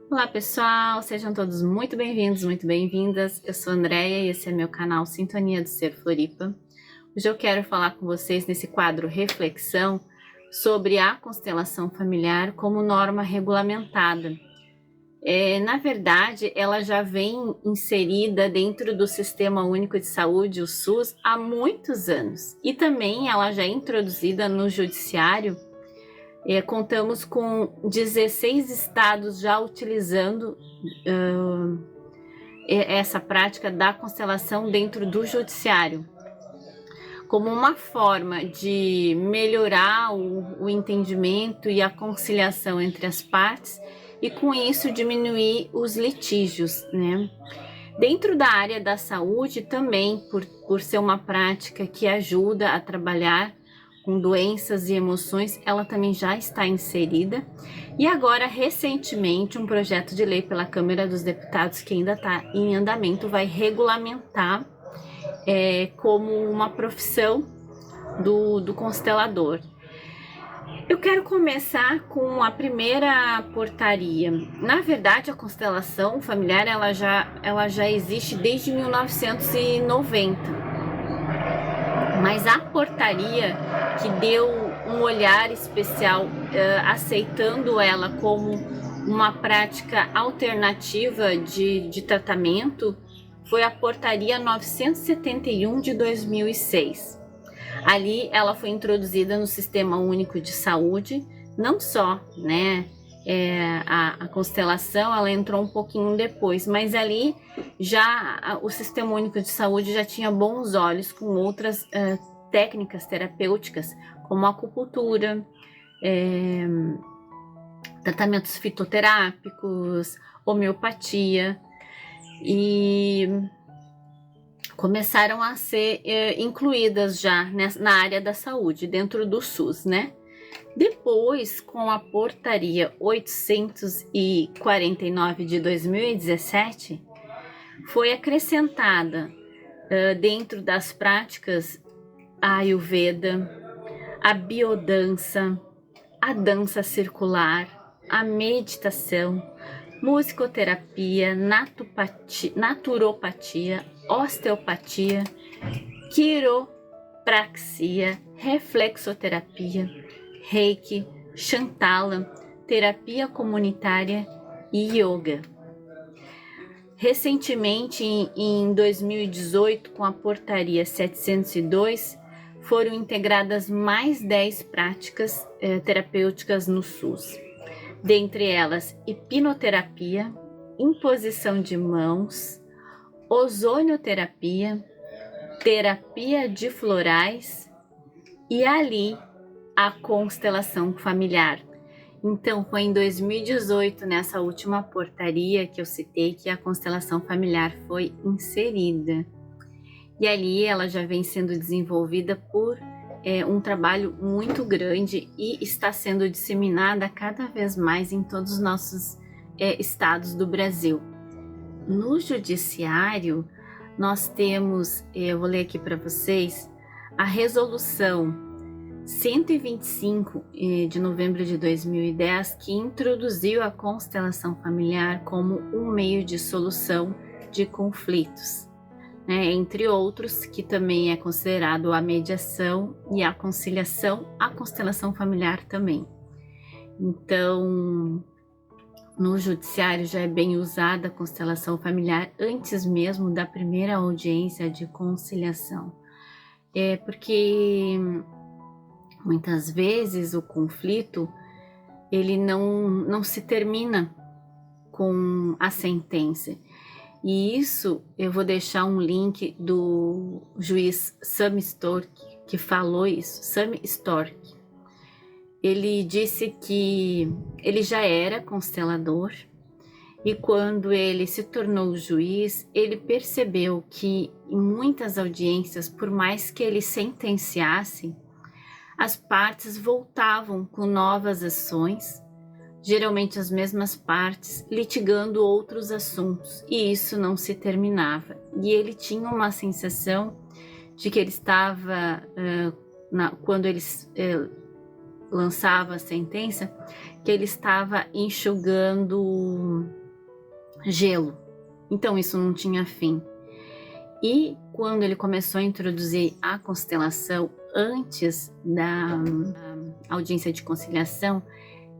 Olá pessoal, sejam todos muito bem-vindos, muito bem-vindas. Eu sou a Andrea e esse é meu canal Sintonia do Ser Floripa. Hoje eu quero falar com vocês nesse quadro Reflexão sobre a constelação familiar como norma regulamentada. Na verdade, ela já vem inserida dentro do Sistema Único de Saúde, o SUS, há muitos anos. E também ela já é introduzida no Judiciário. Contamos com 16 estados já utilizando essa prática da constelação dentro do judiciário, como uma forma de melhorar o entendimento e a conciliação entre as partes e com isso diminuir os litígios, né? Dentro da área da saúde também, por ser uma prática que ajuda a trabalhar com doenças e emoções, ela também já está inserida. E agora, recentemente, um projeto de lei pela Câmara dos Deputados, que ainda está em andamento, vai regulamentar como uma profissão do constelador. Eu quero começar com a primeira portaria. Na verdade, a constelação familiar ela já existe desde 1990. Mas a portaria que deu um olhar especial, aceitando ela como uma prática alternativa de tratamento, foi a portaria 971 de 2006. Ali ela foi introduzida no Sistema Único de Saúde, não só, né? A constelação ela entrou um pouquinho depois, mas ali já o Sistema Único de Saúde já tinha bons olhos com outras técnicas terapêuticas, como acupuntura, tratamentos fitoterápicos, homeopatia, e começaram a ser incluídas já na área da saúde, dentro do SUS, né? Depois, com a portaria 849 de 2017, foi acrescentada dentro das práticas a Ayurveda, a biodança, a dança circular, a meditação, musicoterapia, naturopatia, osteopatia, quiropraxia, reflexoterapia, reiki, Shantala, terapia comunitária e yoga. Recentemente, em 2018, com a portaria 702, foram integradas mais 10 práticas terapêuticas no SUS. Dentre elas, hipnoterapia, imposição de mãos, ozonioterapia, terapia de florais e ali a constelação familiar. Então, foi em 2018, nessa última portaria que eu citei, que a constelação familiar foi inserida. E ali ela já vem sendo desenvolvida por um trabalho muito grande e está sendo disseminada cada vez mais em todos os nossos estados do Brasil. No judiciário, nós temos, eu vou ler aqui para vocês, a resolução 125 de novembro de 2010, que introduziu a constelação familiar como um meio de solução de conflitos, né? Entre outros, que também é considerado a mediação e a conciliação, a constelação familiar também. Então, no judiciário já é bem usada a constelação familiar antes mesmo da primeira audiência de conciliação. Porque muitas vezes o conflito ele não se termina com a sentença. E isso eu vou deixar um link do juiz Sam Stork, que falou isso. Sam Stork. Ele disse que ele já era constelador e quando ele se tornou juiz, ele percebeu que em muitas audiências, por mais que ele sentenciasse, as partes voltavam com novas ações, geralmente as mesmas partes, litigando outros assuntos, e isso não se terminava. E ele tinha uma sensação de que ele estava, quando eles lançava a sentença, que ele estava enxugando gelo. Então isso não tinha fim. E quando ele começou a introduzir a constelação antes da audiência de conciliação,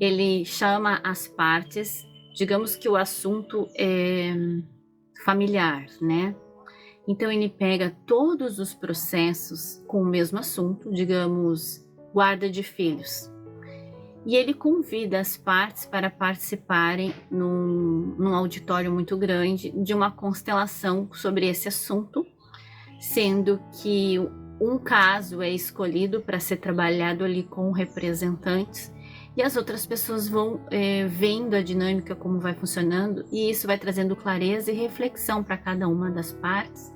ele chama as partes, digamos que o assunto é familiar, né? Então ele pega todos os processos com o mesmo assunto, digamos, guarda de filhos. E ele convida as partes para participarem num auditório muito grande de uma constelação sobre esse assunto, sendo que um caso é escolhido para ser trabalhado ali com representantes e as outras pessoas vão vendo a dinâmica, como vai funcionando, e isso vai trazendo clareza e reflexão para cada uma das partes,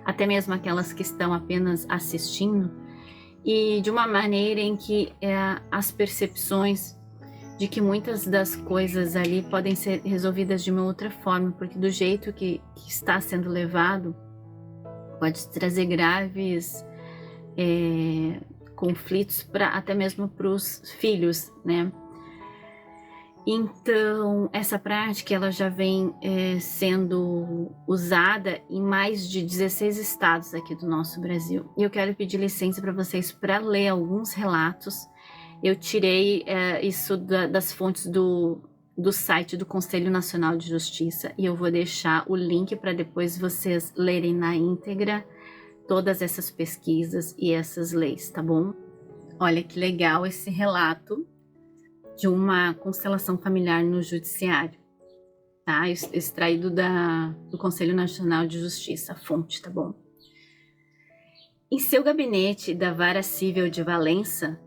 até mesmo aquelas que estão apenas assistindo, e de uma maneira em que as percepções de que muitas das coisas ali podem ser resolvidas de uma outra forma, porque do jeito que está sendo levado, pode trazer graves conflitos até mesmo para os filhos, né? Então, essa prática ela já vem sendo usada em mais de 16 estados aqui do nosso Brasil. E eu quero pedir licença para vocês para ler alguns relatos. Eu tirei isso das fontes do site do Conselho Nacional de Justiça e eu vou deixar o link para depois vocês lerem na íntegra todas essas pesquisas e essas leis, tá bom? Olha que legal esse relato de uma constelação familiar no judiciário, tá? Extraído do Conselho Nacional de Justiça, a fonte, tá bom? Em seu gabinete da Vara Civil de Valença,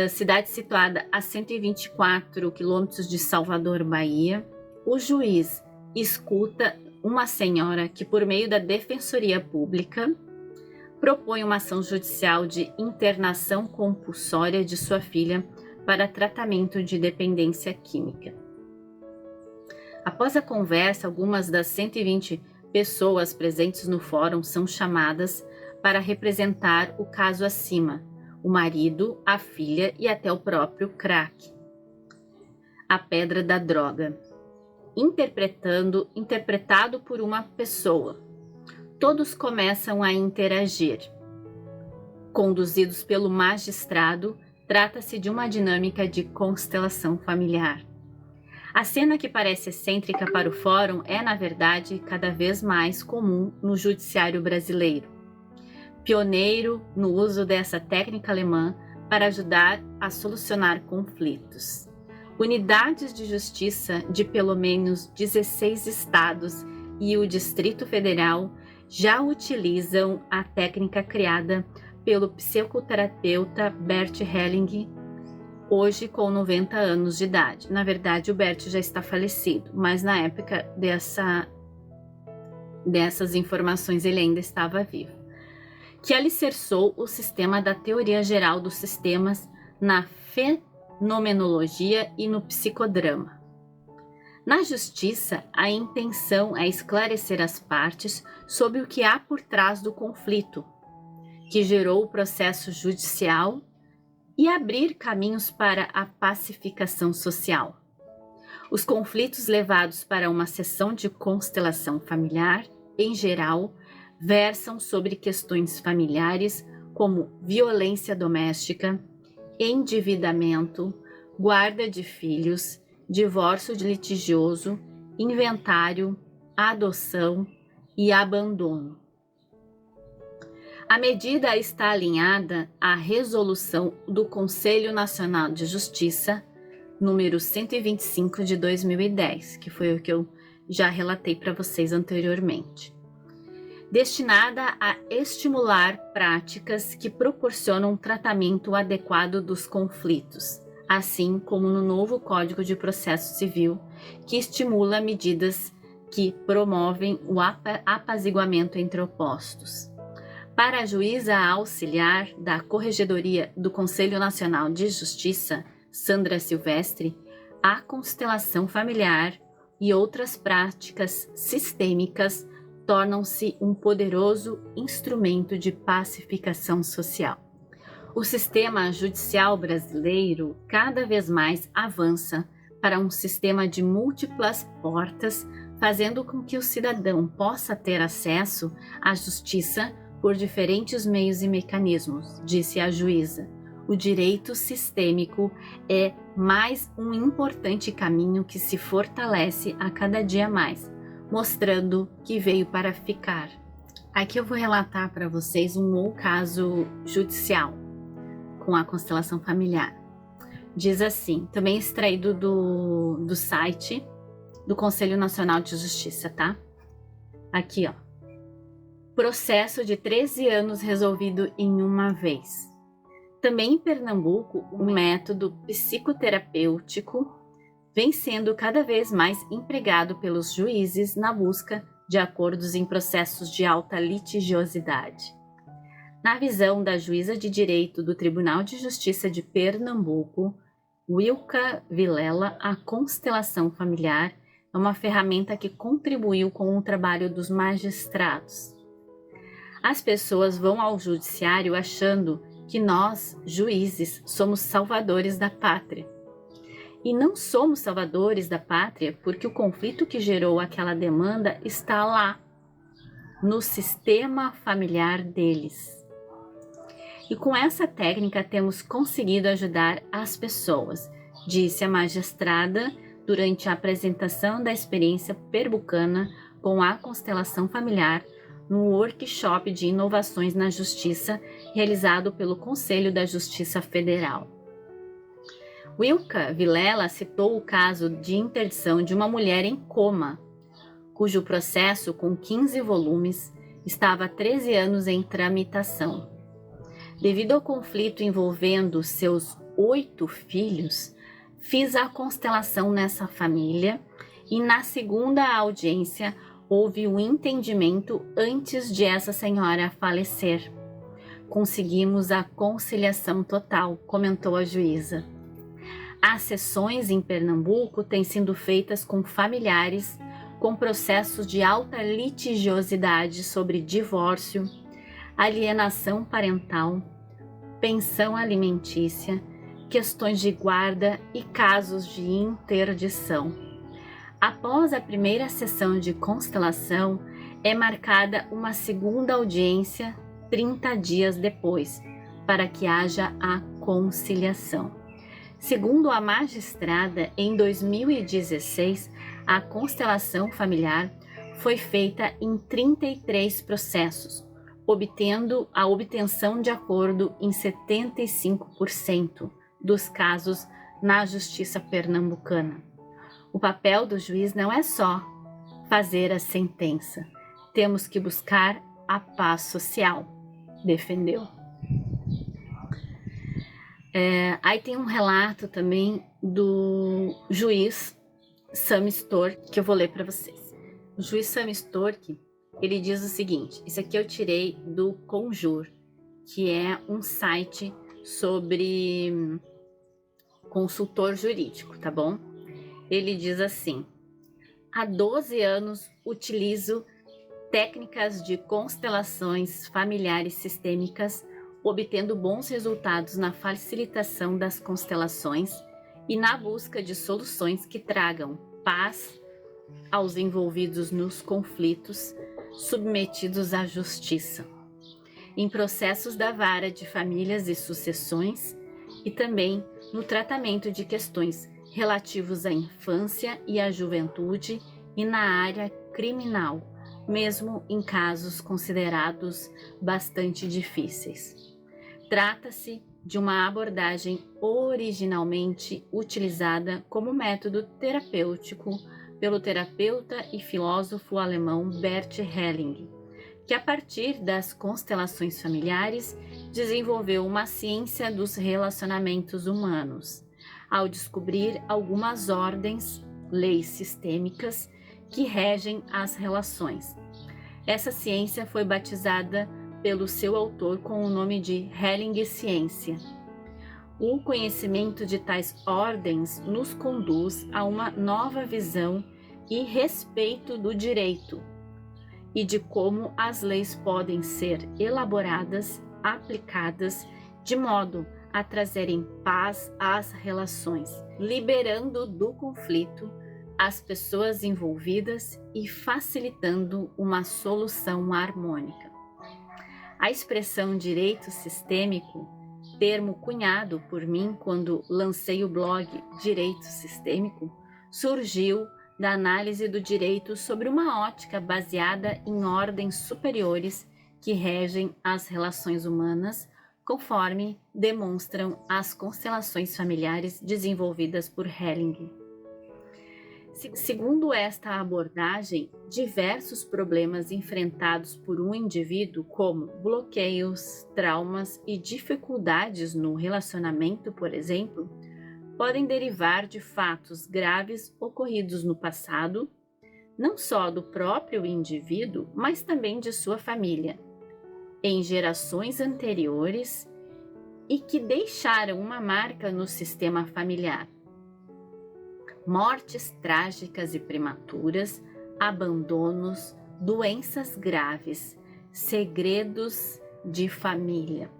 cidade situada a 124 quilômetros de Salvador, Bahia, o juiz escuta uma senhora que, por meio da Defensoria Pública, propõe uma ação judicial de internação compulsória de sua filha para tratamento de dependência química. Após a conversa, algumas das 120 pessoas presentes no fórum são chamadas para representar o caso acima, o marido, a filha e até o próprio crack, a pedra da droga, interpretado por uma pessoa. Todos começam a interagir. Conduzidos pelo magistrado, trata-se de uma dinâmica de constelação familiar. A cena que parece excêntrica para o fórum é, na verdade, cada vez mais comum no judiciário brasileiro. Pioneiro no uso dessa técnica alemã para ajudar a solucionar conflitos. Unidades de justiça de pelo menos 16 estados e o Distrito Federal já utilizam a técnica criada pelo psicoterapeuta Bert Helling, hoje com 90 anos de idade. Na verdade, o Bert já está falecido, mas na época dessas informações ele ainda estava vivo, que alicerçou o sistema da teoria geral dos sistemas na fenomenologia e no psicodrama. Na justiça, a intenção é esclarecer as partes sobre o que há por trás do conflito, que gerou o processo judicial, e abrir caminhos para a pacificação social. Os conflitos levados para uma sessão de constelação familiar, em geral, versam sobre questões familiares como violência doméstica, endividamento, guarda de filhos, divórcio litigioso, inventário, adoção e abandono. A medida está alinhada à resolução do Conselho Nacional de Justiça, número 125 de 2010, que foi o que eu já relatei para vocês anteriormente, destinada a estimular práticas que proporcionam um tratamento adequado dos conflitos, assim como no novo Código de Processo Civil, que estimula medidas que promovem o apaziguamento entre opostos. Para a juíza auxiliar da Corregedoria do Conselho Nacional de Justiça, Sandra Silvestre, a constelação familiar e outras práticas sistêmicas tornam-se um poderoso instrumento de pacificação social. O sistema judicial brasileiro cada vez mais avança para um sistema de múltiplas portas, fazendo com que o cidadão possa ter acesso à justiça por diferentes meios e mecanismos, disse a juíza. O direito sistêmico é mais um importante caminho que se fortalece a cada dia mais, mostrando que veio para ficar. Aqui eu vou relatar para vocês um caso judicial com a constelação familiar. Diz assim, também extraído do site do Conselho Nacional de Justiça, tá? Aqui, ó. Processo de 13 anos resolvido em uma vez. Também em Pernambuco, o método psicoterapêutico vem sendo cada vez mais empregado pelos juízes na busca de acordos em processos de alta litigiosidade. Na visão da juíza de direito do Tribunal de Justiça de Pernambuco, Wilka Vilela, a constelação familiar é uma ferramenta que contribuiu com o trabalho dos magistrados. As pessoas vão ao judiciário achando que nós, juízes, somos salvadores da pátria. E não somos salvadores da pátria porque o conflito que gerou aquela demanda está lá, no sistema familiar deles. E com essa técnica temos conseguido ajudar as pessoas, disse a magistrada durante a apresentação da experiência pernambucana com a constelação familiar no workshop de inovações na justiça realizado pelo Conselho da Justiça Federal. Wilka Vilela citou o caso de interdição de uma mulher em coma, cujo processo, com 15 volumes, estava há 13 anos em tramitação. Devido ao conflito envolvendo seus 8 filhos, fiz a constelação nessa família e na segunda audiência houve um entendimento antes de essa senhora falecer. Conseguimos a conciliação total, comentou a juíza. As sessões em Pernambuco têm sido feitas com familiares com processos de alta litigiosidade sobre divórcio, alienação parental, pensão alimentícia, questões de guarda e casos de interdição. Após a primeira sessão de constelação, é marcada uma segunda audiência 30 dias depois, para que haja a conciliação. Segundo a magistrada, em 2016, a constelação familiar foi feita em 33 processos, obtendo a obtenção de acordo em 75% dos casos na justiça pernambucana. O papel do juiz não é só fazer a sentença, temos que buscar a paz social, defendeu. Aí tem um relato também do juiz Sam Stork, que eu vou ler para vocês. O juiz Sam Stork, ele diz o seguinte, isso aqui eu tirei do Conjur, que é um site sobre consultor jurídico, tá bom? Ele diz assim, há 12 anos utilizo técnicas de constelações familiares sistêmicas, obtendo bons resultados na facilitação das constelações e na busca de soluções que tragam paz aos envolvidos nos conflitos submetidos à justiça, em processos da vara de famílias e sucessões e também no tratamento de questões relativos à infância e à juventude e na área criminal, mesmo em casos considerados bastante difíceis. Trata-se de uma abordagem originalmente utilizada como método terapêutico pelo terapeuta e filósofo alemão Bert Helling, que a partir das constelações familiares desenvolveu uma ciência dos relacionamentos humanos, ao descobrir algumas ordens, leis sistêmicas que regem as relações. Essa ciência foi batizada pelo seu autor com o nome de Helling Ciência. O conhecimento de tais ordens nos conduz a uma nova visão e respeito do direito e de como as leis podem ser elaboradas, aplicadas de modo a trazerem paz às relações, liberando do conflito as pessoas envolvidas e facilitando uma solução harmônica. A expressão direito sistêmico, termo cunhado por mim quando lancei o blog Direito Sistêmico, surgiu da análise do direito sobre uma ótica baseada em ordens superiores que regem as relações humanas, conforme demonstram as constelações familiares desenvolvidas por Hellinger. Segundo esta abordagem, diversos problemas enfrentados por um indivíduo, como bloqueios, traumas e dificuldades no relacionamento, por exemplo, podem derivar de fatos graves ocorridos no passado, não só do próprio indivíduo, mas também de sua família, em gerações anteriores e que deixaram uma marca no sistema familiar. Mortes trágicas e prematuras, abandonos, doenças graves, segredos de família,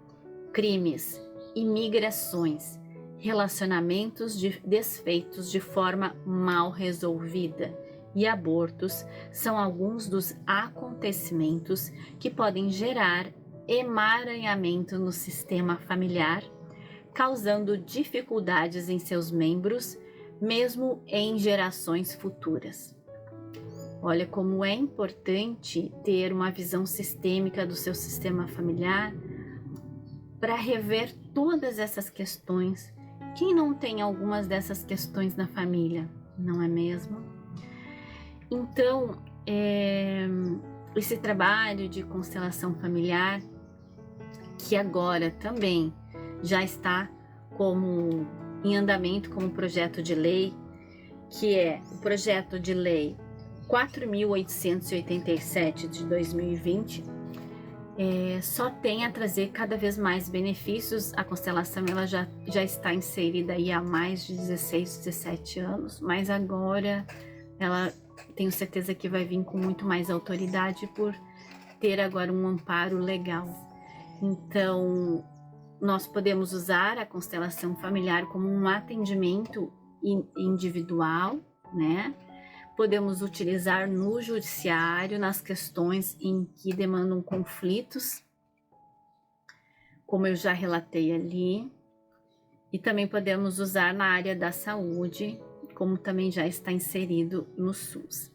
crimes, imigrações, relacionamentos desfeitos de forma mal resolvida e abortos são alguns dos acontecimentos que podem gerar emaranhamento no sistema familiar, causando dificuldades em seus membros, mesmo em gerações futuras. Olha como é importante ter uma visão sistêmica do seu sistema familiar para rever todas essas questões. Quem não tem algumas dessas questões na família, não é mesmo? Então, esse trabalho de constelação familiar, que agora também já está em andamento como projeto de lei, que é o projeto de lei 4.887 de 2020, só tem a trazer cada vez mais benefícios. A constelação ela já está inserida aí há mais de 16, 17 anos, mas agora ela tenho certeza que vai vir com muito mais autoridade por ter agora um amparo legal. Então, nós podemos usar a constelação familiar como um atendimento individual, né? Podemos utilizar no judiciário, nas questões em que demandam conflitos, como eu já relatei ali, e também podemos usar na área da saúde, como também já está inserido no SUS.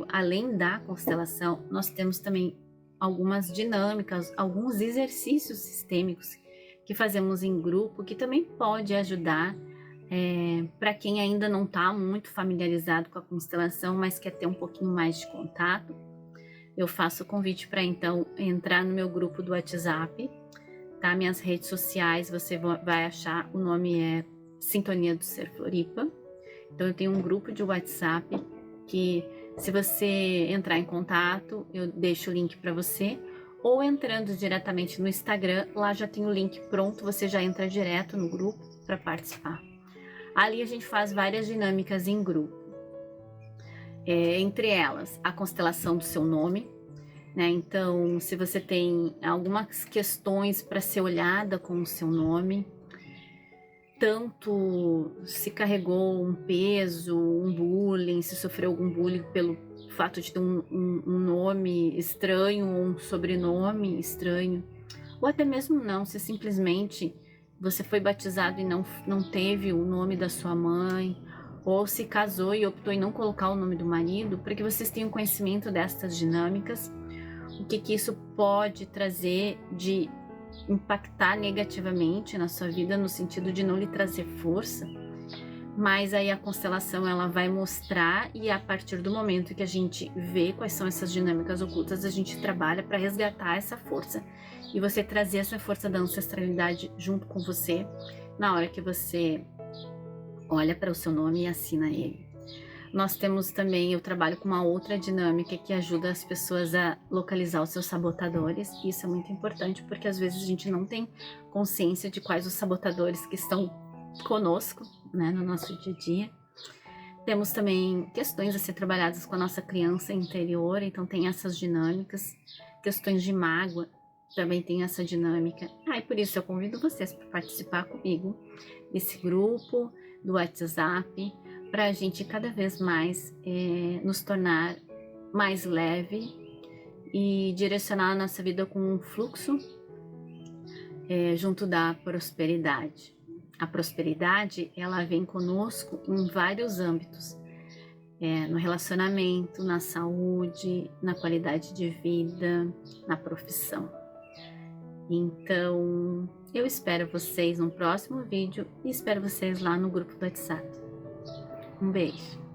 Além da constelação, nós temos também algumas dinâmicas, alguns exercícios sistêmicos que fazemos em grupo, que também pode ajudar para quem ainda não está muito familiarizado com a constelação, mas quer ter um pouquinho mais de contato. Eu faço o convite para então entrar no meu grupo do WhatsApp, tá? Minhas redes sociais, você vai achar, o nome é Sintonia do Ser Floripa. Então eu tenho um grupo de WhatsApp que, se você entrar em contato, eu deixo o link para você, ou entrando diretamente no Instagram, lá já tem o link pronto, você já entra direto no grupo para participar. Ali a gente faz várias dinâmicas em grupo, entre elas a constelação do seu nome, né? Então, se você tem algumas questões para ser olhada com o seu nome, tanto se carregou um peso, um bullying, se sofreu algum bullying pelo fato de ter um nome estranho ou um sobrenome estranho, ou até mesmo não, se simplesmente você foi batizado e não teve o nome da sua mãe, ou se casou e optou em não colocar o nome do marido, para que vocês tenham conhecimento dessas dinâmicas, o que isso pode trazer de impactar negativamente na sua vida, no sentido de não lhe trazer força. Mas aí a constelação ela vai mostrar, e a partir do momento que a gente vê quais são essas dinâmicas ocultas, a gente trabalha para resgatar essa força e você trazer essa força da ancestralidade junto com você na hora que você olha para o seu nome e assina ele. Nós temos também, eu trabalho com uma outra dinâmica que ajuda as pessoas a localizar os seus sabotadores. Isso é muito importante porque às vezes a gente não tem consciência de quais os sabotadores que estão conosco, né, no nosso dia a dia. Temos também questões a ser trabalhadas com a nossa criança interior, então tem essas dinâmicas, questões de mágoa, também tem essa dinâmica. E por isso eu convido vocês para participar comigo desse grupo do WhatsApp, para a gente cada vez mais nos tornar mais leve e direcionar a nossa vida com um fluxo junto da prosperidade. A prosperidade, ela vem conosco em vários âmbitos, no relacionamento, na saúde, na qualidade de vida, na profissão. Então, eu espero vocês no próximo vídeo e espero vocês lá no grupo do WhatsApp. Um beijo!